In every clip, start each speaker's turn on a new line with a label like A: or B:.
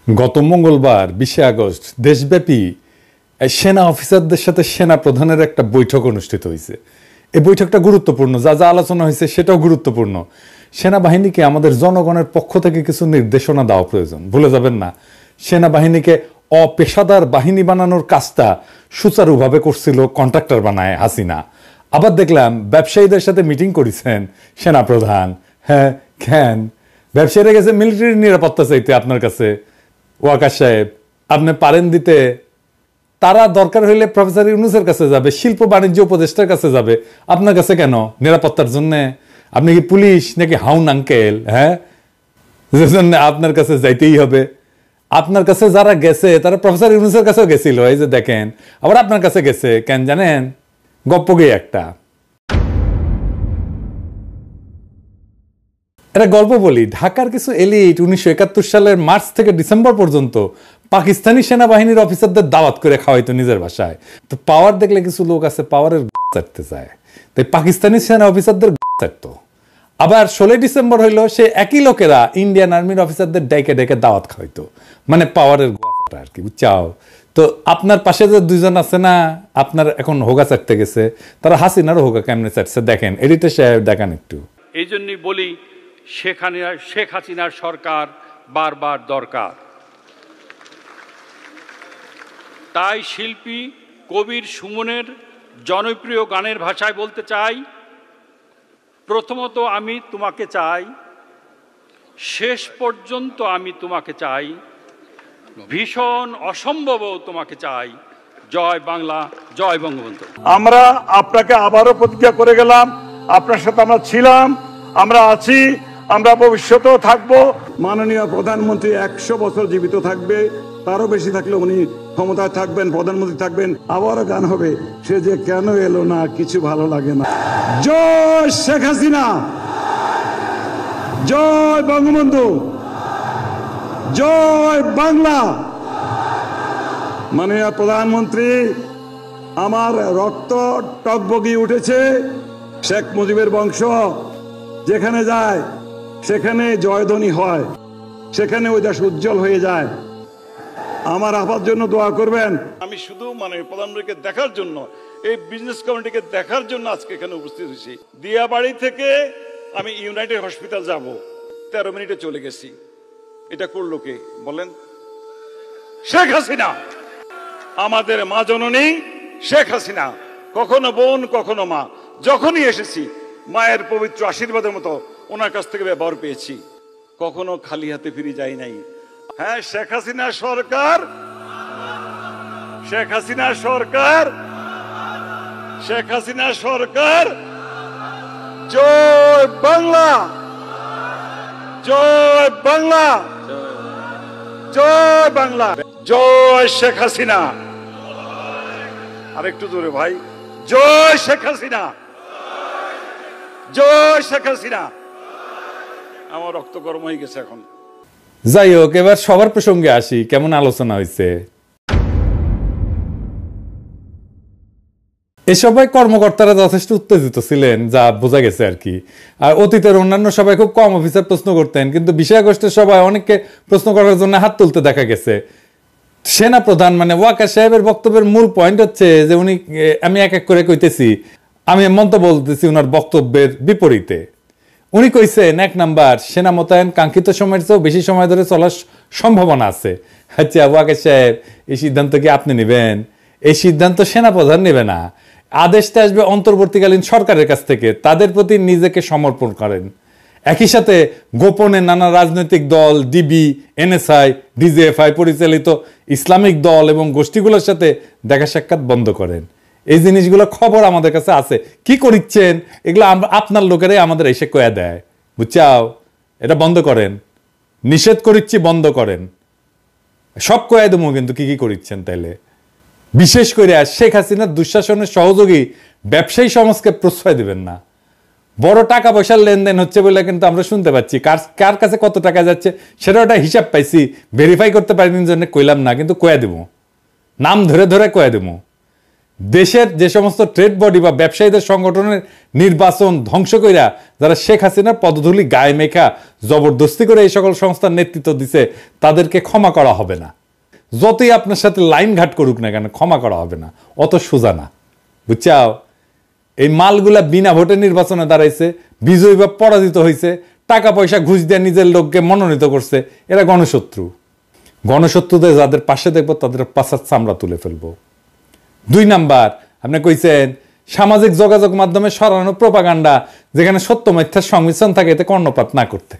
A: গত মঙ্গলবার 20 আগস্ট দেশব্যাপী সেনা অফিসারদের সাথে সেনা প্রধানের একটা বৈঠক অনুষ্ঠিত হয়েছে। এই বৈঠকটা গুরুত্বপূর্ণ, যা যা আলোচনা হয়েছে সেটাও গুরুত্বপূর্ণ। সেনাবাহিনীকে আমাদের জনগণের পক্ষ থেকে কিছু নির্দেশনা দেওয়া প্রয়োজন। ভুলে যাবেন না, সেনাবাহিনীকে অপেশাদার বাহিনী বানানোর কাজটা সুচারুভাবে করছিল কন্ট্রাক্টর বানায় হাসিনা। আবার দেখলাম ব্যবসায়ীদের সাথে মিটিং করেছেন সেনাপ্রধান। হ্যাঁ, কেন? ব্যবসায়ীরা গেছে মিলিটারি নিরাপত্তা চাইতে আপনার কাছে। ওয়াকার সাহেব, আপনি পারেন দিতে? তারা দরকার হইলে প্রফেসর ইউনূসের কাছে যাবে, শিল্প বাণিজ্য উপদেষ্টার কাছে যাবে, আপনার কাছে কেন নিরাপত্তার জন্য? আপনি কি পুলিশ নাকি হাউন আঙ্কেল? হ্যাঁ, যে জন্য আপনার কাছে যাইতেই হবে। আপনার কাছে যারা গেছে তারা প্রফেসর ইউনূসের কাছেও গেছিল, এই যে দেখেন, আবার আপনার কাছে গেছে কেন জানেন? গপ্পগে একটা এটা গল্প বলি। ঢাকার কিছু এলিট 1971 সালের মার্চ থেকে ডিসেম্বর পর্যন্ত পাকিস্তানি সেনাবাহিনীর অফিসারদের দাওয়াত করে খাওয়াইতো নিজের ভাষায়। তো পাওয়ার দেখলে কিছু লোক আছে পাওয়ারের চাটতে চায়, তাই পাকিস্তানি সেনা অফিসারদের চাটতো। আবার 16 ডিসেম্বর হইলো, সে একই লোকেরা ইন্ডিয়ান আর্মির অফিসারদের ডেকে ডেকে দাওয়াত খাওয়াইতো, মানে পাওয়ারের আর কি, বুঝছাও? তো আপনার পাশে যে দুইজন আছে না, আপনার এখন হোগা চাটতে গেছে, তারা হাসিনারও হোগা কেমনে চাটছে দেখেন। এডিটর সাহেব দেখান একটু।
B: এই জন্যই বলি শেখ হাসিনার সরকার বারবার দরকার। তাই শিল্পী কবির সুমনের জনপ্রিয় গানের ভাষায় বলতে চাই, প্রথমত আমি তোমাকে চাই, শেষ পর্যন্ত আমি তোমাকে চাই, ভীষণ অসম্ভবও তোমাকে চাই। জয় বাংলা, জয় বঙ্গবন্ধু।
C: আমরা আপনাকে আবারও প্রতিজ্ঞা করে গেলাম, আপনার সাথে আমরা ছিলাম, আমরা আছি, আমরা ভবিষ্যতেও থাকবো। মাননীয় প্রধানমন্ত্রী 100 বছর জীবিত থাকবে, তারও বেশি থাকলে উনি ক্ষমতায় থাকবেন, প্রধানমন্ত্রী থাকবেন। আবারও গান হবে, সে যে কেন এলো না, কিছু ভালো লাগে না। জয় শেখ হাসিনা, জয় বঙ্গবন্ধু, জয় বাংলা। মাননীয় প্রধানমন্ত্রী, আমার রক্ত টকবগিয়ে উঠেছে। শেখ মুজিবের বংশ যেখানে যায় সেখানে জয়ধ্বনি হয়, সেখানে ওই দেশ উজ্জ্বল হয়ে যায়। আমার আপার জন্য দোয়া করবেন। আমি শুধু প্রধানমন্ত্রীকে দেখার জন্য, এই বিজনেস কমিটিকে দেখার জন্য আজকে এখানে উপস্থিত হয়েছি। দিয়াবাড়ি থেকে আমি ইউনাইটেড হসপিটাল যাব, 13 মিনিটে চলে গেছি। এটা করলো কে বলেন? শেখ হাসিনা, আমাদের মা জননী শেখ হাসিনা। কখনো বোন, কখনো মা। যখনই এসেছি মায়ের পবিত্র আশীর্বাদের মতো ওনার কাছ থেকে ব্যবহার পেয়েছি, কখনো খালি হাতে ফিরে যাই নাই। হ্যাঁ, শেখ হাসিনা সরকার, শেখ হাসিনা সরকার, শেখ হাসিনা সরকার। জয় বাংলা, জয় বাংলা, জয় বাংলা, জয় শেখ হাসিনা। আরেকটু জোরে ভাই, জয় শেখ হাসিনা, জয় শেখ হাসিনা। আমার রক্ত গরম হয়ে গেছে এখন।
A: যাই হোক, এবার সবার প্রসঙ্গে আসি। কেমন আলোচনা হয়েছে? এ সবাই কর্মকর্তারা যথেষ্ট উত্তেজিত ছিলেন, যা বোঝা গেছে আর কি। আর অতীতের অন্যান্য সবাই খুব কম অফিসার প্রশ্ন করতেন, কিন্তু 20 আগস্টের সবাই অনেককে প্রশ্ন করার জন্য হাত তুলতে দেখা গেছে। সেনা প্রধান মানে ওয়াকার সাহেবের বক্তব্যের মূল পয়েন্ট হচ্ছে যে উনি, আমি এক এক করে কইতেছি, আমি মন্তব্য বলতেছি ওনার বক্তব্যের বিপরীতে। উনি কইছেন, 1 নাম্বার, সেনা মোতায়েন কাঙ্ক্ষিত সময়ের চেয়েও বেশি সময় ধরে চলার সম্ভাবনা আছে। আচ্ছা ওয়াকার সাহেব, এই সিদ্ধান্ত কি আপনি নেবেন? এই সিদ্ধান্ত সেনা প্রধান নেবে না, আদেশটা আসবে অন্তর্বর্তীকালীন সরকারের কাছ থেকে। তাদের প্রতি নিজেকে সমর্পণ করেন। একই সাথে গোপনে নানা রাজনৈতিক দল, ডিবি, এনএসআই, ডিজিএফআই পরিচালিত ইসলামিক দল এবং গোষ্ঠীগুলোর সাথে দেখা সাক্ষাৎ বন্ধ করেন। এই জিনিসগুলো খবর আমাদের কাছে আছে। কি করিচ্ছেন এগুলো আপনার লোকেরাই আমাদের এসে কয়া দেয়, বুঝছাও? এটা বন্ধ করেন, নিষেধ করিচ্ছি, বন্ধ করেন। সব কয়া দেবো কিন্তু কি কি করিচ্ছেন তাইলে। বিশেষ করে শেখ হাসিনার দুঃশাসনের সহযোগী ব্যবসায়ী সমাজকে প্রশ্রয় দেবেন না। বড় টাকা পয়সার লেনদেন হচ্ছে বলে কিন্তু আমরা শুনতে পাচ্ছি, কার কাছে কত টাকা যাচ্ছে সেটা একটা হিসাব পাইছি, ভেরিফাই করতে পারিনি জন্য কইলাম না, কিন্তু কয়ে দেবো, নাম ধরে ধরে কয়ে দেবো। দেশের যে সমস্ত ট্রেড বডি বা ব্যবসায়ীদের সংগঠনের নির্বাচন ধ্বংস কইরা যারা শেখ হাসিনার পদধূলি গায়ে মেখা জবরদস্তি করে এই সকল সংস্থার নেতৃত্ব দিছে, তাদেরকে ক্ষমা করা হবে না। যতই আপনার সাথে লাইন ঘাট করুক না কেন, ক্ষমা করা হবে না, অত সোজা না, বুঝছাও? এই মালগুলা বিনা ভোটে নির্বাচনে দাঁড়াইছে, বিজয়ী বা পরাজিত হয়েছে, টাকা পয়সা ঘুষ দিয়ে নিজের লোককে মনোনীত করছে, এরা গণশত্রু। গণশত্রুদের যাদের পাশে দেখবো তাদের পাশার চামড়া তুলে ফেলবো। 2 নাম্বার, আপনি কইছেন সামাজিক যোগাযোগ মাধ্যমে সরানো প্রোপাগান্ডা যেখানে সত্য মিথ্যার সংমিশ্রণ থাকে এতে কর্ণপাত না করতে।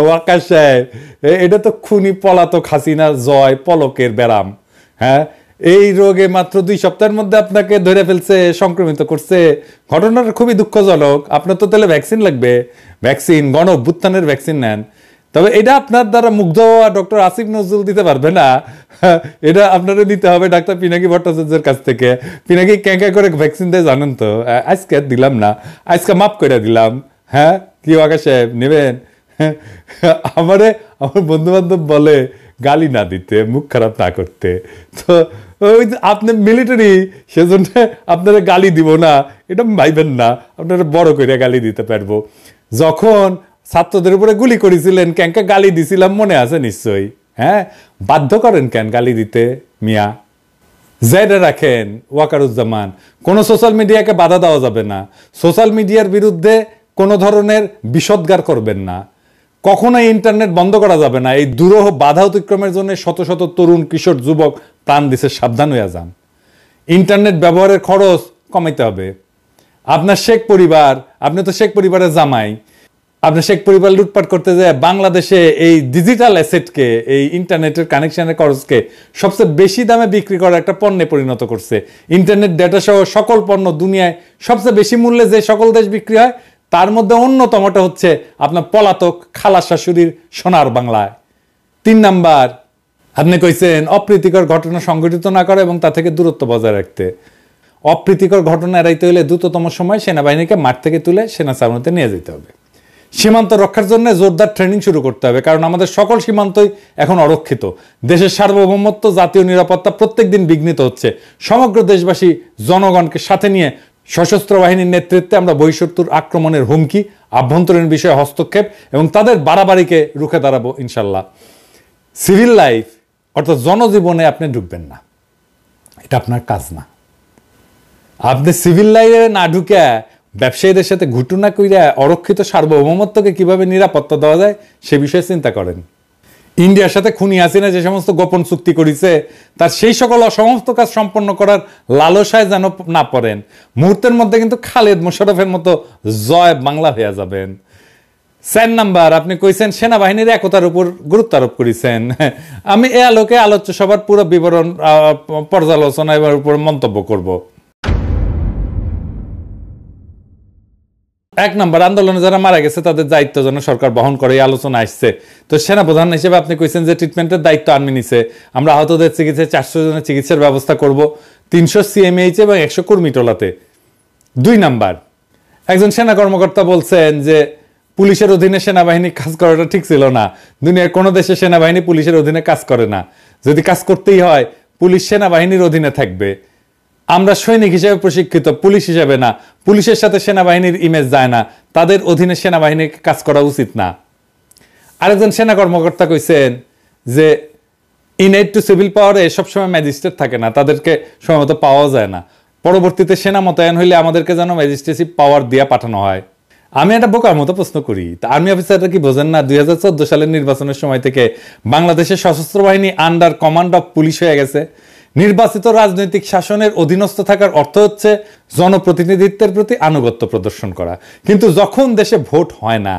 A: ওয়াকার সাহেব, এটা তো খুনি পলাতক হাসিনার জয় পলকের ব্যারাম। হ্যাঁ, এই রোগে মাত্র 2 সপ্তাহের মধ্যে আপনাকে ধরে ফেলছে, সংক্রমিত করছে। ঘটনাটা খুবই দুঃখজনক। আপনার তো তাহলে ভ্যাকসিন লাগবে, ভ্যাকসিন, গণ অভ্যুত্থানের ভ্যাকসিন নেন। তবে এটা আপনার দ্বারা মুগ্ধ হওয়া ডক্টর আসিফ নজরুল দিতে পারবে না, এটা আপনারা নিতে হবে ডাক্তার পিনাকি ভট্টাচার্যের কাছ থেকে। পিনাকি ক্যাঁকা করে ভ্যাকসিন দেয় জানেন তো। আজকে দিলাম না, আজকে মাফ করে দিলাম। হ্যাঁ, কি ওয়াকা সাহেব নেবেন? আমার বন্ধু বান্ধব বলে গালি না দিতে, মুখ খারাপ না করতে। তো ওই আপনি মিলিটারি, সেজন্য আপনারা গালি দিব না এটা ভাইবেন না, আপনারা বড় করে গালি দিতে পারবো। যখন ছাত্রদের উপরে গুলি করেছিলেন ক্যাঙ্কা গালি দিছিলাম, মনে আছে নিশ্চয়ই। হ্যাঁ, বাধ্য করেন কেন গালি দিতে মিয়া? জেডে রাখেন ওয়াকারুজ্জামান, কোনো সোশ্যাল মিডিয়াকে বাধা দেওয়া যাবে না, সোশ্যাল মিডিয়ার বিরুদ্ধে কোনো ধরনের বিষোদ্গার করবেন না, কখনোই ইন্টারনেট বন্ধ করা যাবে না। এই দুরূহ বাধা অতিক্রমের জন্য শত শত তরুণ কিশোর যুবক প্রাণ দিছে, সাবধান হয়ে যান। ইন্টারনেট ব্যবহারের খরচ কমাইতে হবে। আপনার শেখ পরিবার, আপনি তো শেখ পরিবারের জামাই, আপনার শেখ পরিবার লুটপাট করতে যায় বাংলাদেশে এই ডিজিটাল অ্যাসেটকে, এই ইন্টারনেটের কানেকশনের খরচকে সবচেয়ে বেশি দামে বিক্রি করার একটা পণ্যে পরিণত করছে। ইন্টারনেট ডেটা সহ সকল পণ্য দুনিয়ায় সবচেয়ে বেশি মূল্যে যে সকল দেশ বিক্রি হয় তার মধ্যে অন্যতমটা হচ্ছে আপনার পলাতক খালা শাশুড়ির সোনার বাংলায়। 3 নাম্বার, আপনি কইছেন অপ্রীতিকর ঘটনা সংঘটিত না করে এবং তা থেকে দূরত্ব বজায় রাখতে। অপ্রীতিকর ঘটনা এড়াইতে হলে দ্রুততম সময় সেনাবাহিনীকে মাঠ থেকে তুলে সেনা ছাউনিতে নিয়ে যেতে হবে। সীমান্ত রক্ষার জন্য জোরদার ট্রেনিং শুরু করতে হবে, কারণ আমাদের সকল সীমান্তই এখন অরক্ষিত। দেশের সার্বভৌমত্ব, জাতীয় নিরাপত্তা প্রত্যেক দিন বিঘ্নিত হচ্ছে। সমগ্র দেশবাসী জনগণকে সাথে নিয়ে সশস্ত্র বাহিনীর নেতৃত্বে আমরা বহিঃশত্রুর আক্রমণের হুমকি, আভ্যন্তরীণ বিষয়ে হস্তক্ষেপ এবং তাদের বাড়াবাড়িকে রুখে দাঁড়াবো ইনশাল্লাহ। সিভিল লাইফ অর্থাৎ জনজীবনে আপনি ঢুকবেন না, এটা আপনার কাজ না। আপনি সিভিল লাইফে না ঢুকে ব্যবসায়ীদের সাথে ঘুটুনা কইরা অরক্ষিত সার্বভৌমত্বকে কিভাবে নিরাপত্তা দেওয়া যায় সে বিষয়ে চিন্তা করেন। ইন্ডিয়ার সাথে খুনি হাসিনা যে সমস্ত গোপন চুক্তি করেছে তার সেই সকল অসমস্ত কাজ সম্পন্ন করার লালসায় যেন না পড়েন। মুহূর্তের মধ্যে কিন্তু খালেদ মোশাররফের মতো জয় বাংলা হয়ে যাবেন। 4 নাম্বার, আপনি কইছেন সেনাবাহিনীর একতার উপর গুরুত্ব আরোপ করেছেন। আমি এ আলোকে আলোচ্য সভার পুরো বিবরণ পর্যালোচনা এবার উপর মন্তব্য করব। 1 নাম্বার, আন্দোলনে যারা মারা গেছে তাদের দায়িত্ব যেন সরকার বহন করে, এই আলোচনা আসছে। তো সেনাপ্রধান হিসেবে আপনি কইছেন যে ট্রিটমেন্টের দায়িত্ব আর্মি নিছে, আমরা আহতদের চিকিৎসায় 400 জনের চিকিৎসার ব্যবস্থা করব, 300 সিএমএইচ এবং 100 কর্মী টোলাতে। 2 নাম্বার, একজন সেনা কর্মকর্তা বলছেন যে পুলিশের অধীনে সেনাবাহিনী কাজ করাটা ঠিক ছিল না। দুনিয়ার কোনো দেশে সেনাবাহিনী পুলিশের অধীনে কাজ করে না। যদি কাজ করতেই হয় পুলিশ সেনাবাহিনীর অধীনে থাকবে। আমরা সৈনিক হিসেবে প্রশিক্ষিত, পুলিশ হিসেবে না। পুলিশের সাথে সেনাবাহিনীর ইমেজ যায় না, তাদের অধীনে সেনাবাহিনীর কাজ করা উচিত না। আরেকজন সেনা কর্মকর্তা কইছেন যে ইনএড টু সিভিল পাওয়ারে সবসময় ম্যাজিস্ট্রেট থাকে না, তাদেরকে সময়মত পাওয়া যায় না। পরবর্তীতে সেনা মোতায়েন হইলে আমাদেরকে যেন ম্যাজিস্ট্রেসি পাওয়ার দিয়ে পাঠানো হয়। আমি একটা বোকার মতো প্রশ্ন করি, তা আর্মি অফিসাররা কি বোঝেন না 2014 সালের নির্বাচনের সময় থেকে বাংলাদেশের সশস্ত্র বাহিনী আন্ডার কমান্ড অফ পুলিশ হয়ে গেছে? নির্বাচিত রাজনৈতিক শাসনের অধীনস্থ থাকার অর্থ হচ্ছে জনপ্রতিনিধিত্বের প্রতি আনুগত্য প্রদর্শন করা। কিন্তু যখন দেশে ভোট হয় না,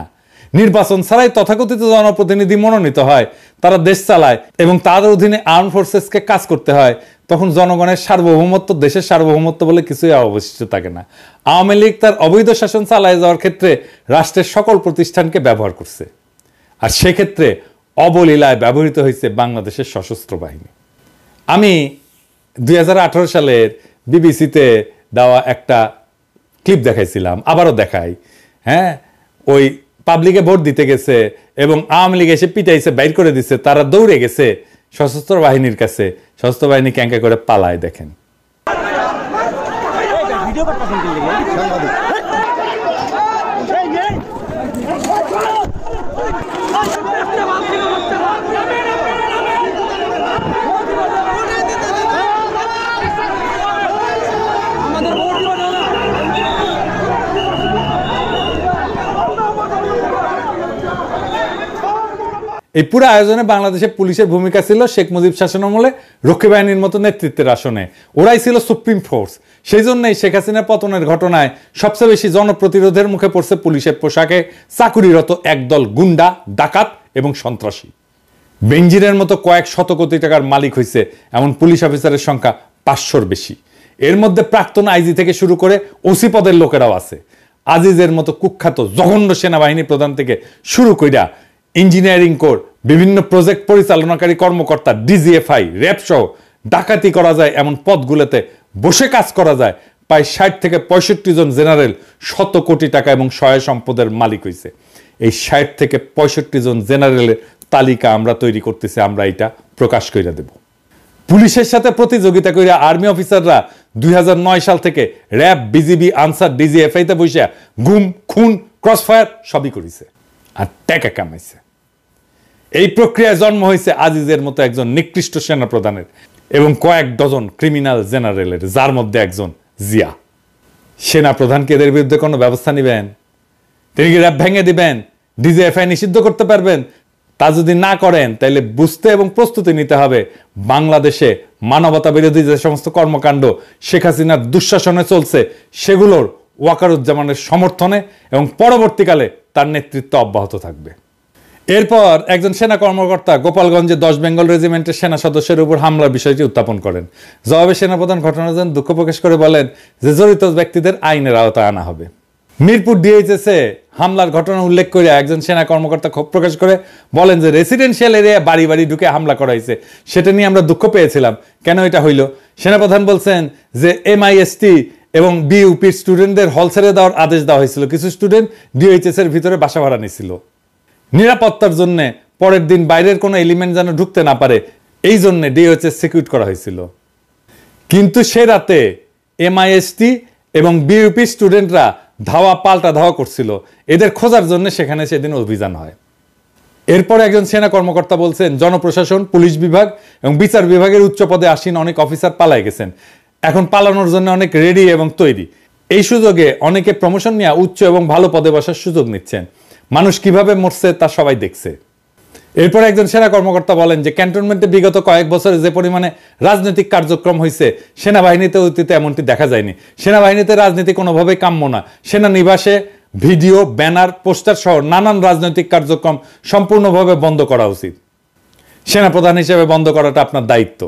A: নির্বাচন ছাড়াই তথাকথিত জনপ্রতিনিধি মনোনীত হয়, তারা দেশ চালায় এবং তাদের অধীনে আর্ম ফোর্সেসকে কাজ করতে হয়, তখন জনগণের সার্বভৌমত্ব, দেশের সার্বভৌমত্ব বলে কিছুই অবশিষ্ট থাকে না। আওয়ামী লীগ তার অবৈধ শাসন চালায় যাওয়ার ক্ষেত্রে রাষ্ট্রের সকল প্রতিষ্ঠানকে ব্যবহার করছে, আর সেক্ষেত্রে অবলীলায় ব্যবহৃত হয়েছে বাংলাদেশের সশস্ত্র বাহিনী। আমি 2018 সালের বিবিসিতে দেওয়া একটা ক্লিপ দেখাইছিলাম, আবারও দেখাই। হ্যাঁ, ওই পাবলিকে ভোট দিতে গেছে এবং আওয়ামী লীগ এসে পিটাইছে, বাইর করে দিচ্ছে, তারা দৌড়ে গেছে সশস্ত্র বাহিনীর কাছে, সশস্ত্র বাহিনী ক্যাঙ্কা করে পালায়। দেখেন এই পুরো আয়োজনে বাংলাদেশের পুলিশের ভূমিকা ছিল শেখ মুজিব শাসনামলে রক্ষী বাহিনীর মতো নেতৃত্বের আসনে, ওরাই ছিল সুপ্রিম ফোর্স। সেই জন্যই শেখ হাসিনার পতনের ঘটনায় সবচেয়ে বেশি জনপ্রতিরোধের মুখে পড়ছে পুলিশের পোশাকে চাকুরিরত একদল গুন্ডা, ডাকাত এবং সন্ত্রাসী। বেনজিরের মতো কয়েক শত কোটি টাকার মালিক হয়েছে এমন পুলিশ অফিসারের সংখ্যা 500-র বেশি। এর মধ্যে প্রাক্তন আইজি থেকে শুরু করে ওসি পদের লোকেরাও আছে। আজিজের মতো কুখ্যাত জঘন্য সেনাবাহিনী প্রধান থেকে শুরু কইরা ইঞ্জিনিয়ারিং কোর, বিভিন্ন প্রজেক্ট পরিচালনাকারী কর্মকর্তা, ডিজিএফআই, র্যাব সহ ডাকাতি করা যায় এমন পদগুলোতে বসে কাজ করা যায় প্রায় 60 থেকে 65 জন জেনারেল 100 কোটি টাকা এবং সহায় সম্পদের মালিক হয়েছে। এই 60 থেকে 65 জন জেনারেলের তালিকা আমরা তৈরি করতেছি, আমরা এটা প্রকাশ করে দেব। পুলিশের সাথে প্রতিযোগিতা করে আর্মি অফিসাররা 2009 সাল থেকে র্যাব, বিজিবি, আনসার, ডিজিএফআইতে বসে গুম, খুন, ক্রসফায়ার সবই করেছে আর টাকা কামাইছে। এই প্রক্রিয়ায় জন্ম হয়েছে আজিজের মতো একজন নিকৃষ্ট সেনা প্রধানের এবং কয়েক ডজন ক্রিমিনাল জেনারেলের, যার মধ্যে একজন জিয়া। সেনা প্রধানকে এদের বিরুদ্ধে কোনো ব্যবস্থা নেবেন? তিনি কি র্যাব ভেঙে দিবেন? ডিজিএফআই নিষিদ্ধ করতে পারবেন? তা যদি না করেন তাহলে বুঝতে এবং প্রস্তুতি নিতে হবে বাংলাদেশে মানবতা বিরোধী যে সমস্ত কর্মকাণ্ড শেখ হাসিনার দুঃশাসনে চলছে সেগুলোর ওয়াকারুজ্জামানের সমর্থনে এবং পরবর্তীকালে তার নেতৃত্ব অব্যাহত থাকবে। এরপর একজন সেনা কর্মকর্তা গোপালগঞ্জে 10 বেঙ্গল রেজিমেন্টের সেনা সদস্যের উপর হামলার বিষয়টি উত্থাপন করেন। জবাবে সেনাপ্রধান ঘটনার জন্য দুঃখ প্রকাশ করে বলেন যে জড়িত ব্যক্তিদের আইনের আওতায় আনা হবে। মিরপুর ডিএইচএসে হামলার ঘটনা উল্লেখ করে একজন সেনা কর্মকর্তা ক্ষোভ প্রকাশ করে বলেন যে রেসিডেন্সিয়াল এরিয়া বাড়ি বাড়ি ঢুকে হামলা করা হয়েছে, সেটা নিয়ে আমরা দুঃখ পেয়েছিলাম, কেন এটা হইল? সেনাপ্রধান বলছেন যে এমআইএসটি এবং বিইউপির স্টুডেন্টদের হল ছেড়ে দেওয়ার আদেশ দেওয়া হয়েছিল। কিছু স্টুডেন্ট ডিএইচএস এর ভিতরে বাসা ভাড়া নিয়েছিল নিরাপত্তার জন্য, পরের দিন বাইরের কোনো এলিমেন্ট যেন ঢুকতে না পারে, এই জন্য ডিএইচএস সিকিউর করা হয়েছিল। কিন্তু সে রাতে এমআইএসটি এবং বিইউপি স্টুডেন্টরা পাল্টা ধাওয়া করছিল, এদের খোঁজার জন্য সেখানে সেদিন অভিযান হয়। এরপর একজন সেনা কর্মকর্তা বলছেন জনপ্রশাসন, পুলিশ বিভাগ এবং বিচার বিভাগের উচ্চ পদে আসীন অনেক অফিসার পালায় গেছেন, এখন পালানোর জন্য অনেক রেডি এবং তৈরি। এই সুযোগে অনেকে প্রমোশন নিয়ে উচ্চ এবং ভালো পদে বসার সুযোগ নিচ্ছেন। মানুষ কিভাবে মরছে তা সবাই দেখছে। এরপর একজন সেনা কর্মকর্তা বলেন যে ক্যান্টনমেন্টে বিগত কয়েক বছরে যে পরিমাণে রাজনৈতিক কার্যক্রম হয়েছে সেনাবাহিনীতে অতীতে এমনটি দেখা যায়নি। সেনাবাহিনীতে রাজনীতি কোনোভাবেই কাম্য না। সেনানিবাসে ভিডিও, ব্যানার, পোস্টার সহ নানান রাজনৈতিক কার্যক্রম সম্পূর্ণভাবে বন্ধ করা উচিত। সেনাপ্রধান হিসেবে বন্ধ করাটা আপনার দায়িত্ব।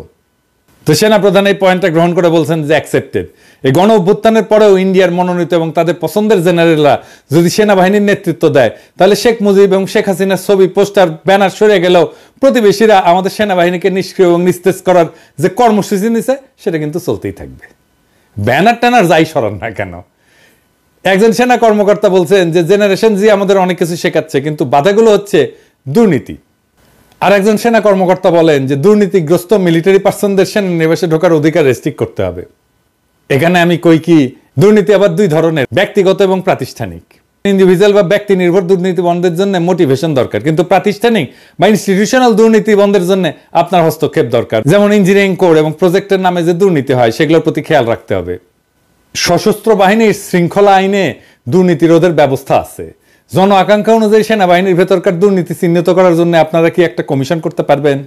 A: তো সেনাপ্রধান এই পয়েন্টটা গ্রহণ করে বলছেন যে অ্যাকসেপ্টেড। এই গণ অভ্যুত্থানের পরেও ইন্ডিয়ার মনোনীত এবং তাদের পছন্দের জেনারেলরা যদি সেনাবাহিনীর নেতৃত্ব দেয় তাহলে শেখ মুজিব এবং শেখ হাসিনার ছবি, পোস্টার, ব্যানার সরে গেলেও প্রতিবেশীরা আমাদের সেনাবাহিনীকে নিষ্ক্রিয় এবং নিস্তেজ করার যে কর্মসূচি নিছে সেটা কিন্তু চলতেই থাকবে, ব্যানার ট্যানার যাই সরান না কেন। একজন সেনা কর্মকর্তা বলছেন যে জেনারেশন জি আমাদের অনেক কিছু শেখাচ্ছে, কিন্তু বাধাগুলো হচ্ছে দুর্নীতি। আর একজন সেনা কর্মকর্তা বলেন যে দুর্নীতিগ্রস্ত মিলিটারি পার্সনদের সেনানিবাসে ঢোকার অধিকার রেস্ট্রিক্ট করতে হবে। এখানে আমি কই কি, দুর্নীতি আবার দুই ধরনের, ব্যক্তিগত এবং প্রাতিষ্ঠানিক। ইন্ডিভিজুয়াল বা ব্যক্তি নির্ভর দুর্নীতি বন্ধের জন্য মোটিভেশন দরকার, কিন্তু প্রাতিষ্ঠানিক বা ইনস্টিটিউশনাল দুর্নীতি বন্ধের জন্য আপনার হস্তক্ষেপ দরকার। যেমন ইঞ্জিনিয়ারিং কোর এবং প্রজেক্টের নামে যে দুর্নীতি হয় সেগুলোর প্রতি খেয়াল রাখতে হবে। সশস্ত্র বাহিনীর শৃঙ্খলা আইনে দুর্নীতি রোধের ব্যবস্থা আছে। জন আকাঙ্ক্ষা অনুযায়ী সেনাবাহিনীর ভেতরকার দুর্নীতি চিহ্নিত করার জন্য আপনারা কি একটা কমিশন করতে পারবেন?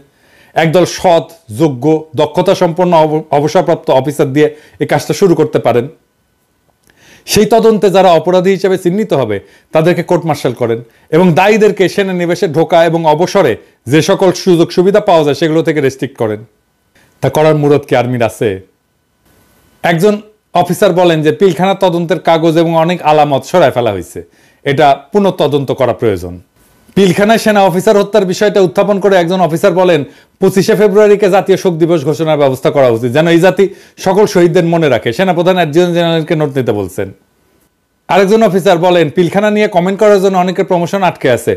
A: একদল সৎ, যোগ্য, দক্ষতা সম্পন্ন অবসরপ্রাপ্ত অফিসার দিয়ে এই কাজটা শুরু করতে পারেন। সেই তদন্তে যারা অপরাধী হিসেবে চিহ্নিত হবে তাদেরকে কোর্ট মার্শাল করেন এবং দায়ীদেরকে সেনানিবাসে ঢোকা এবং অবসরে যে সকল সুযোগ সুবিধা পাওয়া যায় সেগুলো থেকে রেস্ট্রিক্ট করেন। তা করার মুরত কি আর্মির আছে? একজন অফিসার বলেন যে পিলখানা তদন্তের কাগজ এবং অনেক আলামত সরায় ফেলা হয়েছে, এটা পুনঃ তদন্ত করা প্রয়োজন। পিলখানায় সেনা অফিসার হত্যার বিষয়টা উত্থাপন করে একজন অফিসার বলেন 25শে ফেব্রুয়ারিকে জাতীয় শোক দিবস ঘোষণার ব্যবস্থা করা উচিত, যেন এই জাতি সকল শহীদদের মনে রাখে। সেনাপ্রধান অ্যাডজুটেন্ট জেনারেলকে নোট নিতে বলছেন। আরেকজন অফিসার বলেন, পিলখানা নিয়ে কমেন্ট করার জন্য অনেকের প্রমোশন আটকে আছে।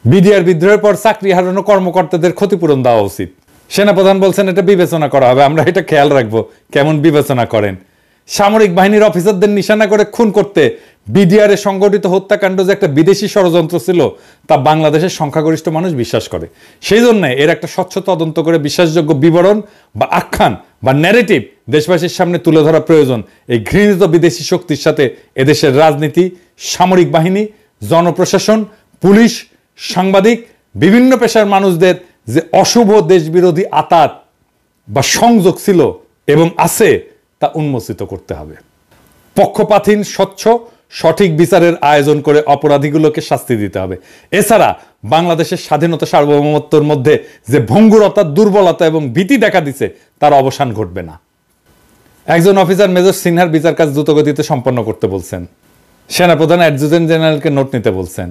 A: বিডিআর বিদ্রোহের পর চাকরি হারানো কর্মকর্তাদের ক্ষতিপূরণ দেওয়া উচিত। সেনাপ্রধান বলছেন এটা বিবেচনা করা হবে, আমরা এটা খেয়াল রাখবো কেমন বিবেচনা করেন। সামরিক বাহিনীর অফিসারদের নিশানা করে খুন করতে বিডিআর এ সংগঠিত হত্যাকাণ্ড যে একটা বিদেশি ষড়যন্ত্র ছিল তা বাংলাদেশের সংখ্যাগরিষ্ঠ মানুষ বিশ্বাস করে। সেই জন্য এর একটা স্বচ্ছ তদন্ত করে বিশ্বাসযোগ্য বিবরণ বা আখ্যান বা ন্যারেটিভ দেশবাসীর সামনে তুলে ধরা প্রয়োজন। এই ঘৃণিত বিদেশি শক্তির সাথে এদেশের রাজনীতি, সামরিক বাহিনী, জনপ্রশাসন, পুলিশ, সাংবাদিক, বিভিন্ন পেশার মানুষদের যে অশুভ দেশবিরোধী আতাত বা সংযোগ ছিল এবং আছে তা উন্মোচিত করতে হবে। পক্ষপাতহীন, স্বচ্ছ, সঠিক বিচারের আয়োজন করে অপরাধীগুলোকে শাস্তি দিতে হবে। এছাড়া বাংলাদেশের স্বাধীনতা সার্বভৌমত্বের মধ্যে যে ভঙ্গুরতা, দুর্বলতা এবং ভীতি দেখা দিছে তার অবসান ঘটবে না। একজন অফিসার মেজর সিনহার বিচার কাজ দ্রুতগতিতে সম্পন্ন করতে বলছেন। সেনাপ্রধান অ্যাডজুটেন্ট জেনারেলকে নোট নিতে বলছেন।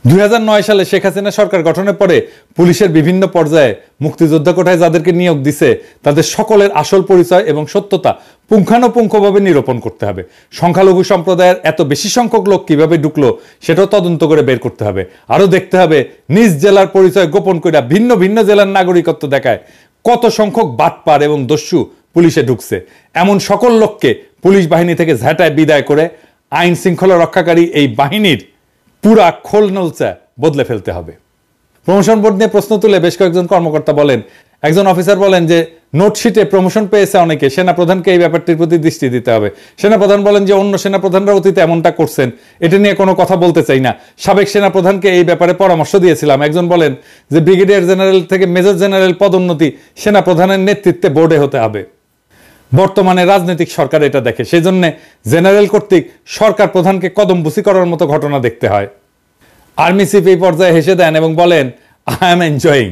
A: 2009 সালে শেখ হাসিনা সরকার গঠনের পরে পুলিশের বিভিন্ন পর্যায়ে মুক্তিযোদ্ধা কোটায় যাদেরকে নিয়োগ দিছে তাদের সকলের আসল পরিচয় এবং সত্যতা পুঙ্খানুপুঙ্খভাবে নিরূপণ করতে হবে। সংখ্যালঘু সম্প্রদায়ের এত বেশি সংখ্যক লোক কিভাবে ঢুকলো সেটাও তদন্ত করে বের করতে হবে। আরও দেখতে হবে নিজ জেলার পরিচয় গোপন করে ভিন্ন ভিন্ন জেলার নাগরিকত্ব দেখায় কত সংখ্যক বাটপার এবং দস্যু পুলিশে ঢুকছে। এমন সকল লোককে পুলিশ বাহিনী থেকে ঝাঁটায় বিদায় করে আইন শৃঙ্খলা রক্ষাকারী এই বাহিনীর পুরা খোলনলচা বদলে ফেলতে হবে। প্রমোশন বোর্ড নিয়ে প্রশ্ন তুলে বেশ কয়েকজন কর্মকর্তা বলেন, একজন অফিসার বলেন যে নোটশিটে প্রমোশন পেয়েছে অনেকে, সেনাপ্রধানকে এই ব্যাপারটির প্রতি দৃষ্টি দিতে হবে। সেনাপ্রধান বলেন যে অন্য সেনাপ্রধানরা অতীতে এমনটা করছেন, এটা নিয়ে কোনো কথা বলতে চাই না, সাবেক সেনাপ্রধানকে এই ব্যাপারে পরামর্শ দিয়েছিলাম। একজন বলেন যে ব্রিগেডিয়ার জেনারেল থেকে মেজর জেনারেল পদোন্নতি সেনাপ্রধানের নেতৃত্বে বোর্ডে হতে হবে। বর্তমানে রাজনৈতিক সরকার এটা দেখে, সেই জন্য জেনারেল কর্তৃক সরকার প্রধানকে কদমবুসি করার মতো ঘটনা দেখতে হয়। আর্মি চিফ এই পর্যায়ে হেসে দেন এবং বলেন, আই এম এনজয়িং।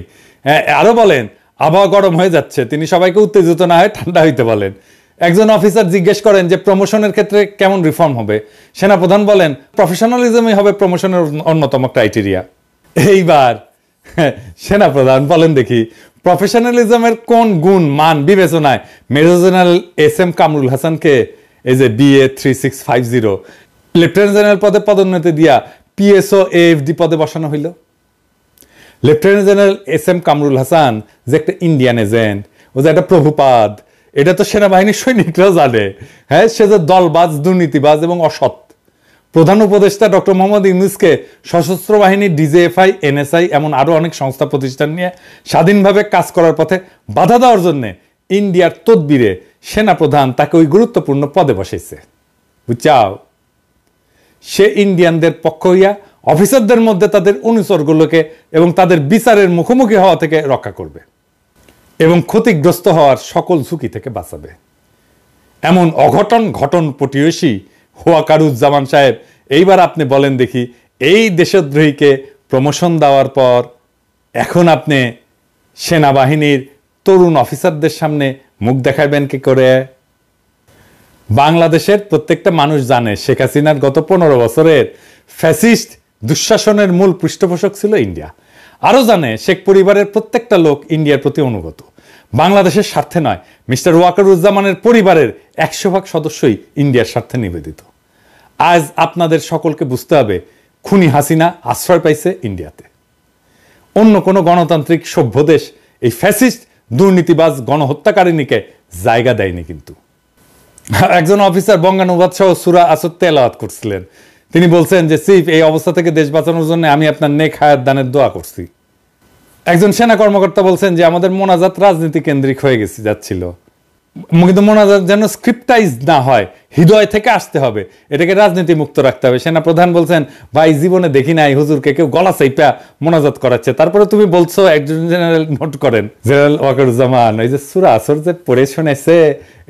A: আরো বলেন, আবহাওয়া গরম হয়ে যাচ্ছে, তিনি সবাইকে উত্তেজিত না হয়ে ঠান্ডা হইতে বলেন। একজন অফিসার জিজ্ঞেস করেন যে প্রমোশনের ক্ষেত্রে কেমন রিফর্ম হবে। সেনাপ্রধান বলেন, প্রফেশনালিজমই হবে প্রমোশনের অন্যতম ক্রাইটেরিয়া। এইবার সেনাপ্রধান বলেন দেখি, প্রফেশনালিজমের কোন গুণ মান বিবেচনায় মেজর জেনারেল এস.এম. কামরুল হাসানকে এই যে BA 3650 লেফটেন্যান্ট জেনারেল পদে পদোন্নতি দিয়া PSO AFD পদে বসানো হইল? Lieutenant general SM. Kamrul Hasan যে একটা ইন্ডিয়ান এজেন্ট, ও যে একটা প্রভুপাদ, এটা তো সেনাবাহিনীর সৈনিকরাও জানে। হ্যাঁ, সে যে দলবাজ, দুর্নীতিবাজ এবং অসৎ। প্রধান উপদেষ্টা ডক্টর মোহাম্মদ ইউনূসকে সশস্ত্র বাহিনী, DJFI, NSI এমন আরো অনেক সংস্থা প্রতিষ্ঠান নিয়ে স্বাধীনভাবে কাজ করার পথে বাধা দেওয়ার জন্য ইন্ডিয়ার তদবিরে সেনাপ্রধান তাকে ওই গুরুত্বপূর্ণ পদে বসাইছে। বুঝছাও, সে ইন্ডিয়ানদের পক্ষ হইয়া অফিসারদের মধ্যে তাদের অনুচরগুলোকে এবং তাদের বিচারের মুখোমুখি হওয়া থেকে রক্ষা করবে এবং ক্ষতিগ্রস্ত হওয়ার সকল ঝুঁকি থেকে বাঁচাবে। এমন অঘটন ঘটন পটিয়সী ওয়াকারুজ্জামান সাহেব, এইবার আপনি বলেন দেখি, এই দেশদ্রোহীকে প্রমোশন দেওয়ার পর এখন আপনি সেনাবাহিনীর তরুণ অফিসারদের সামনে মুখ দেখাবেন কি করে? বাংলাদেশের প্রত্যেকটা মানুষ জানে শেখ হাসিনার গত 15 বছরের ফ্যাসিস্ট দুঃশাসনের মূল পৃষ্ঠপোষক ছিল ইন্ডিয়া। আরও জানে শেখ পরিবারের প্রত্যেকটা লোক ইন্ডিয়ার প্রতি অনুগত, বাংলাদেশের স্বার্থে নয়। মিস্টার ওয়াকারুজ্জামানের পরিবারের 100% সদস্যই ইন্ডিয়ার স্বার্থে নিবেদিত। আজ আপনাদের সকলকে বুঝতে হবে, খুনি হাসিনা আশ্রয় পাইছে ইন্ডিয়াতে। অন্য কোনো গণতান্ত্রিক সভ্য দেশ এই ফ্যাসিস্ট দুর্নীতিবাজ গণহত্যাকারিণীকে জায়গা দেয়নি। কিন্তু একজন অফিসার বঙ্গানুবাদ সহ সূরা আসর তেলাওয়াত করছিলেন। তিনি বলছেন যে, চিফ, এই অবস্থা থেকে দেশ বাঁচানোর জন্য আমি আপনার নেক হায়াত দানের দোয়া করছি। একজন সেনা কর্মকর্তা বলছেন যে, আমাদের মোনাজাত রাজনীতি কেন্দ্রিক হয়ে যাচ্ছিল, কিন্তু মোনাজাত যেন স্ক্রিপ্টাইজ না হয়, হৃদয় থেকে আসতে হবে, এটাকে রাজনীতি মুক্ত রাখতে হবে। সেনা প্রধান বলছেন, ভাই, জীবনে দেখি নাই হুজুরকে কেউ গলা চাইপা মোনাজাত করাচ্ছে, তারপরে তুমি বলছো একজন জেনারেল নোট করেন। জেনারেল ওয়াকারুজ্জামান ওই যে সূরা আসর যে পড়ে শুনেছে,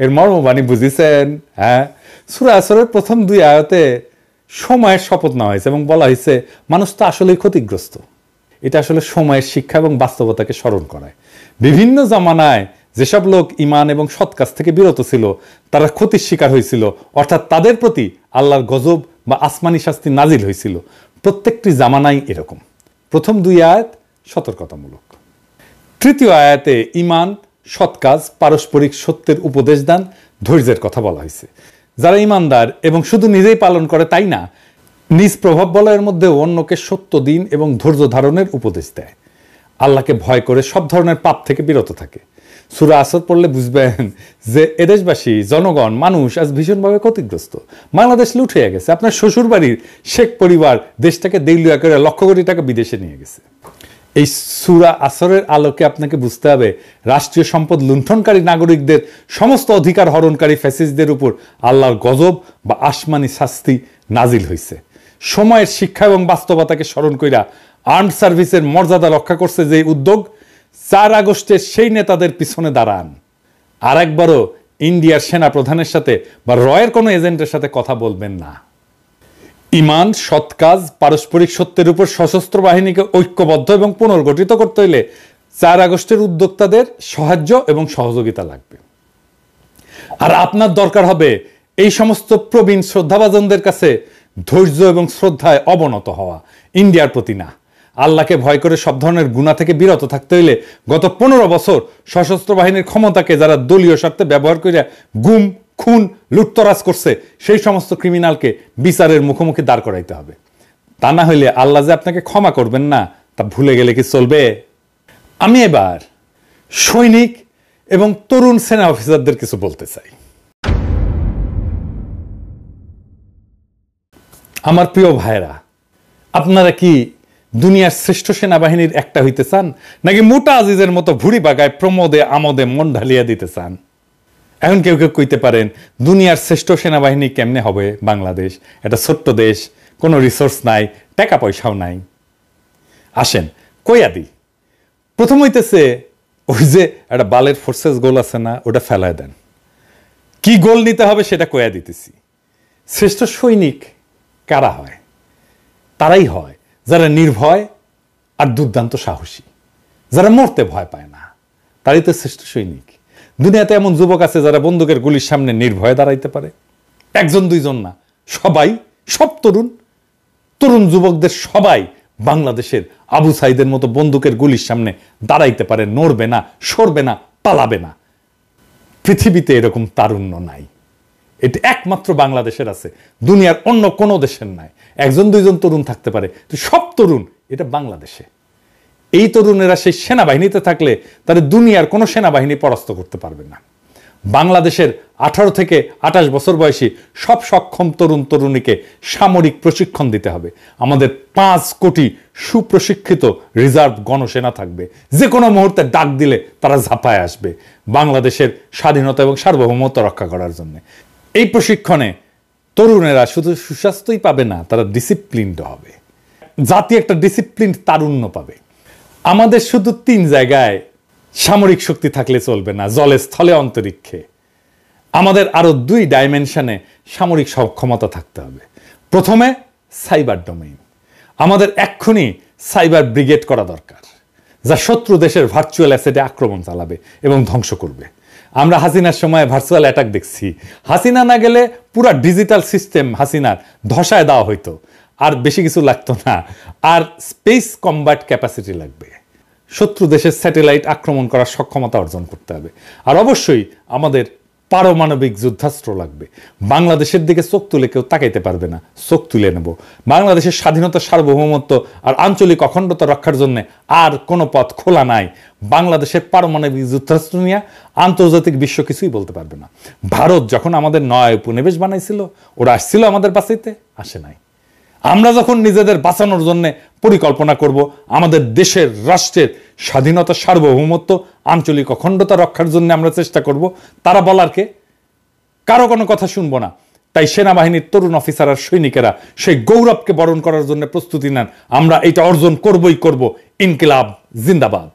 A: এর মর্মবাণী বুঝিছেন? হ্যাঁ, সূরা আসরের প্রথম 2 আয়াতে সময়ের শপথ নেওয়া হয়েছে এবং বলা হয়েছে মানুষ তো আসলেই ক্ষতিগ্রস্ত। এটা আসলে সময়ের শিক্ষা এবং বাস্তবতাকে স্মরণ করায়। বিভিন্ন জামানায় যেসব লোক ঈমান এবং সৎ কাজ থেকে বিরত ছিল তারা ক্ষতির শিকার হয়েছিল, অর্থাৎ তাদের প্রতি আল্লাহর গজব বা আসমানি শাস্তি নাজিল হয়েছিল। প্রত্যেকটি জামানাই এরকম। প্রথম 2 আয়াত সতর্কতামূলক। তৃতীয় আয়াতে ঈমান, সৎ কাজ, পারস্পরিক সত্যের উপদেশ দান, ধৈর্যের কথা বলা হয়েছে। যারা ইমানদার এবং শুধু নিজেই পালন করে তাই না, নিজ প্রভাব বলয়ের মধ্যে অন্যকে সত্য দিন এবং ধৈর্য ধারণের উপদেশ দেয়, আল্লাহকে ভয় করে সব ধরনের পাপ থেকে বিরত থাকে। সূরা আসর পড়লে বুঝবেন যে এদেশবাসী, জনগণ, মানুষ আজ ভীষণভাবে ক্ষতিগ্রস্ত। বাংলাদেশ লুট হয়ে গেছে। আপনার শ্বশুর বাড়ির শেখ পরিবার দেশটাকে দেউলিয়া করে লক্ষ কোটি টাকা বিদেশে নিয়ে গেছে। এই সূরা আসরের আলোকে আপনাকে বুঝতে হবে রাষ্ট্রীয় সম্পদ লুণ্ঠনকারী নাগরিকদের, সমস্ত অধিকার হরণকারী ফ্যাসিস্টদের উপর আল্লাহর গজব বা আসমানি শাস্তি নাজিল হয়েছে। সময়ের শিক্ষা এবং বাস্তবতাকে স্মরণ কইরা আর্মড সার্ভিসের মর্যাদা রক্ষা করছে যে উদ্যোগ, 4 আগস্টের সেই নেতাদের পিছনে দাঁড়ান। আর একবারও ইন্ডিয়ার সেনা প্রধানের সাথে বা রয়ের কোনো এজেন্টের সাথে কথা বলবেন না। ইমান, সৎ কাজ, পারস্পরিক সত্যের উপর সশস্ত্র বাহিনীকে ঐক্যবদ্ধ এবং পুনর্গঠিত করতে হইলে 4 আগস্টের উদ্যোক্তাদের সাহায্য এবং সহযোগিতা লাগবে। আর আপনার দরকার হবে এই সমস্ত প্রবীণ শ্রদ্ধাভাজনদের কাছে ধৈর্য এবং শ্রদ্ধায় অবনত হওয়া, ইন্ডিয়ার প্রতি না। আল্লাহকে ভয় করে সব ধরনের গুনাহ থেকে বিরত থাকতে হইলে গত 15 বছর সশস্ত্র বাহিনীর ক্ষমতাকে যারা দলীয় স্বার্থে ব্যবহার করে গুম, খুন, লুটতরাজ করছে, সেই সমস্ত ক্রিমিনালকে বিচারের মুখোমুখি দাঁড় করাইতে হবে। তা না হইলে আল্লাহ যে আপনাকে ক্ষমা করবেন না, তা ভুলে গেলে কি চলবে? আমি এবার সৈনিক এবং তরুণ সেনা অফিসারদের কিছু বলতে চাই। আমার প্রিয় ভাইরা, আপনারা কি দুনিয়ার শ্রেষ্ঠ সেনাবাহিনীর একটা হইতে চান, নাকি মোটা আজিজের মতো ভুড়ি বাগায় প্রমোদে আমোদে মন ঢালিয়া দিতে চান? এখন কেউ কেউ কইতে পারেন দুনিয়ার শ্রেষ্ঠ সেনাবাহিনী কেমনে হবে? বাংলাদেশ একটা ছোট্ট দেশ, কোনো রিসোর্স নাই, টাকা পয়সাও নাই। আসেন কইয়া দিই। প্রথম হইতেছে ওই যে একটা বালের ফোর্সেস গোল আছে না, ওটা ফেলায় দেন। কি গোল নিতে হবে সেটা কইয়া দিতেছি। শ্রেষ্ঠ সৈনিক কারা হয়? তারাই হয় যারা নির্ভয় আর দুর্দান্ত সাহসী, যারা মরতে ভয় পায় না, তারাই তো শ্রেষ্ঠ সৈনিক। দুনিয়াতে এমন যুবক আছে যারা বন্দুকের গুলির সামনে নির্ভয়ে দাঁড়াইতে পারে। 1 2 জন না, সবাই, সব তরুণ যুবকদের সবাই বাংলাদেশের আবু সাইদের মতো বন্দুকের গুলির সামনে দাঁড়াইতে পারে, নড়বে না, সরবে না, পালাবে না। পৃথিবীতে এরকম তারুণ্য নাই, এটা একমাত্র বাংলাদেশের আছে, দুনিয়ার অন্য কোনো দেশের নাই। 1 2 জন তরুণ থাকতে পারে, তো সব তরুণ এটা বাংলাদেশে। এই তরুণেরা সেই সেনাবাহিনীতে থাকলে তারা দুনিয়ার কোনো সেনাবাহিনী পরাস্ত করতে পারবে না। বাংলাদেশের 18 থেকে 28 বছর বয়সী সব সক্ষম তরুণ তরুণীকে সামরিক প্রশিক্ষণ দিতে হবে। আমাদের 5 কোটি সুপ্রশিক্ষিত রিজার্ভ গণসেনা থাকবে, যে কোনো মুহূর্তে ডাক দিলে তারা ঝাঁপায় আসবে বাংলাদেশের স্বাধীনতা এবং সার্বভৌমত্ব রক্ষা করার জন্য। এই প্রশিক্ষণে তরুণেরা শুধু সুস্বাস্থ্যই পাবে না, তারা ডিসিপ্লিনড হবে। জাতি একটা ডিসিপ্লিন তারুণ্য পাবে। আমাদের শুধু 3 জায়গায় সামরিক শক্তি থাকলে চলবে না, জলে, স্থলে, অন্তরিক্ষে। আমাদের আরো 2 ডাইমেনশনে সামরিক সক্ষমতা থাকতে হবে। প্রথমে সাইবার ডোমেইন। আমাদের এক্ষুনি সাইবার ব্রিগেড করা দরকার, যা শত্রু দেশের ভার্চুয়াল অ্যাসেটে আক্রমণ চালাবে এবং ধ্বংস করবে। আমরা হাসিনার সময় ভার্চুয়াল অ্যাটাক দেখছি। হাসিনা না গেলে পুরা ডিজিটাল সিস্টেম হাসিনার ধসায় দেওয়া হইতো, আর বেশি কিছু লাগতো না। আর স্পেস কম্ব্যাট ক্যাপাসিটি লাগবে। শত্রু দেশের স্যাটেলাইট আক্রমণ করার সক্ষমতা অর্জন করতে হবে। আর অবশ্যই আমাদের পারমাণবিক যুদ্ধাস্ত্র লাগবে। বাংলাদেশের দিকে চোখ তুলে কেউ তাকাইতে পারবে না, চোখ তুলে নেব। বাংলাদেশের স্বাধীনতা, সার্বভৌমত্ব আর আঞ্চলিক অখণ্ডতা রক্ষার জন্য আর কোনো পথ খোলা নাই। বাংলাদেশের পারমাণবিক যুদ্ধাস্ত্র নিয়ে আন্তর্জাতিক বিশ্ব কিছুই বলতে পারবে না। ভারত যখন আমাদের 9 উপনিবেশ বানাইছিল, ওরা আসছিল আমাদের বাঁচাইতে? আসে নাই। আমরা যখন নিজেদের বাঁচানোর জন্য পরিকল্পনা করব, আমাদের দেশের, রাষ্ট্রের স্বাধীনতা, সার্বভৌমত্ব, আঞ্চলিক অখণ্ডতা রক্ষার জন্য আমরা চেষ্টা করব, তারা বলার কে? কারো কোনো কথা শুনবো না। তাই সেনাবাহিনীর তরুণ অফিসার আর সৈনিকেরা সেই গৌরবকে বরণ করার জন্য প্রস্তুতি নেন। আমরা এটা অর্জন করবই করব। ইনকিলাব জিন্দাবাদ।